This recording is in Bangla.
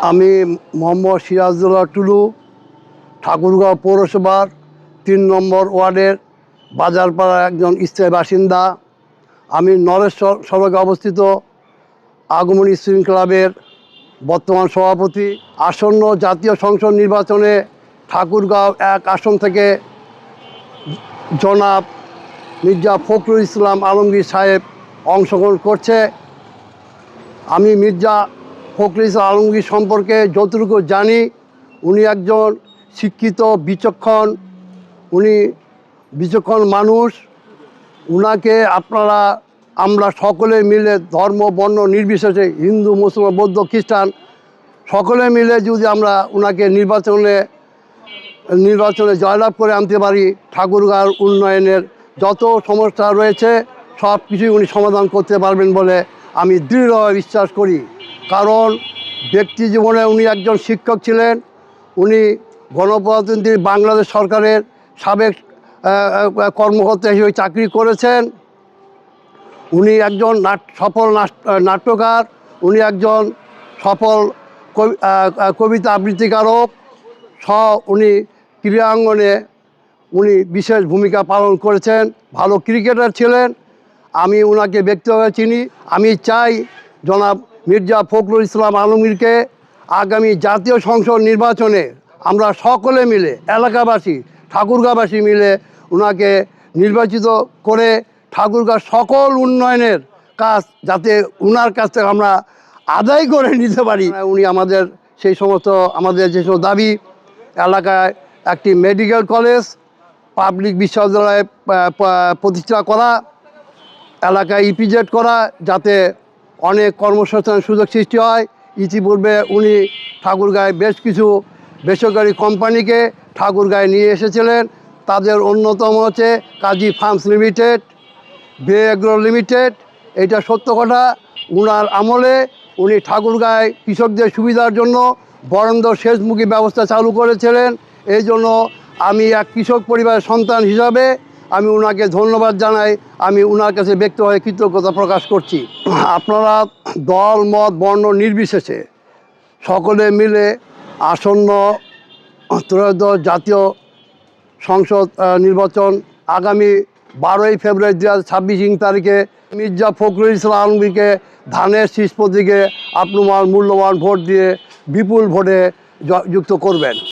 আমি মোহাম্মদ সিরাজুল্লাহ টুলু, ঠাকুরগাঁও পৌরসভার ৩ নম্বর ওয়ার্ডের বাজারপাড়ার একজন স্থায়ী বাসিন্দা। আমি নরেশ্বর সড়কে অবস্থিত আগমনী স্টুডেন্ট ক্লাবের বর্তমান সভাপতি। আসন্ন জাতীয় সংসদ নির্বাচনে ঠাকুরগাঁও ১ আসন থেকে জনাব মির্জা ফখরুল ইসলাম আলমগীর সাহেব অংশগ্রহণ করছে। আমি মির্জা ফখরুল ইসলাম আলমগীর সম্পর্কে যতটুকু জানি, উনি একজন শিক্ষিত বিচক্ষণ মানুষ। উনাকে আমরা সকলে মিলে ধর্ম বর্ণ নির্বিশেষে, হিন্দু মুসলমান বৌদ্ধ খ্রিস্টান সকলে মিলে যদি আমরা উনাকে নির্বাচনে জয়লাভ করে আনতে পারি, ঠাকুরগাঁওর উন্নয়নের যত সমস্যা রয়েছে সব কিছুই উনি সমাধান করতে পারবেন বলে আমি দৃঢ়ভাবে বিশ্বাস করি। কারণ ব্যক্তি জীবনে উনি একজন শিক্ষক ছিলেন। উনি গণপ্রজাতন্ত্রী বাংলাদেশ সরকারের সাবেক কর্মকর্তা হিসেবে চাকরি করেছেন। উনি একজন সফল নাট্যকার, উনি একজন সফল কবিতা আবৃত্তিকারক উনি ক্রীড়াঙ্গনে উনি বিশেষ ভূমিকা পালন করেছেন, ভালো ক্রিকেটার ছিলেন। আমি ওনাকে ব্যক্তিগতভাবে চিনি। আমি চাই জনাব মির্জা ফখরুল ইসলাম আলমগীরকে আগামী জাতীয় সংসদ নির্বাচনে আমরা সকলে মিলে, এলাকাবাসী ঠাকুরগাঁওবাসী মিলে ওনাকে নির্বাচিত করে ঠাকুরগাঁও সকল উন্নয়নের কাজ যাতে ওনার কাছ থেকে আমরা আদায় করে নিতে পারি। উনি সেই সমস্ত আমাদের যেসব দাবি, এলাকায় একটি মেডিকেল কলেজ, পাবলিক বিশ্ববিদ্যালয় প্রতিষ্ঠা করা, এলাকায় ইপিজেড করা, যাতে অনেক কর্মসংস্থানের সুযোগ সৃষ্টি হয়। ইতিপূর্বে উনি ঠাকুরগাঁয়ে বেশ কিছু বেসরকারি কোম্পানিকে ঠাকুরগাঁয়ে নিয়ে এসেছিলেন। তাদের অন্যতম হচ্ছে কাজী ফার্মস লিমিটেড, বে এগ্রো লিমিটেড। এটা সত্য কথা। উনার আমলে উনি ঠাকুরগাঁয়ে কৃষকদের সুবিধার জন্য বরেন্দ্র সেচমুখী ব্যবস্থা চালু করেছিলেন। এই জন্য আমি এক কৃষক পরিবারের সন্তান হিসাবে আমি ওনাকে ধন্যবাদ জানাই। আমি ওনার কাছে ব্যক্তিগতভাবে কৃতজ্ঞতা প্রকাশ করছি। আপনারা দল মত বর্ণ নির্বিশেষে সকলে মিলে আসন্ন ত্রয়োদশ জাতীয় সংসদ নির্বাচন আগামী 12ই ফেব্রুয়ারি 2026 তারিখে মির্জা ফখরুল ইসলাম আলমগীরকে ধানের শীষ প্রতীকে আপনার মূল্যবান ভোট দিয়ে বিপুল ভোটে যুক্ত করবেন।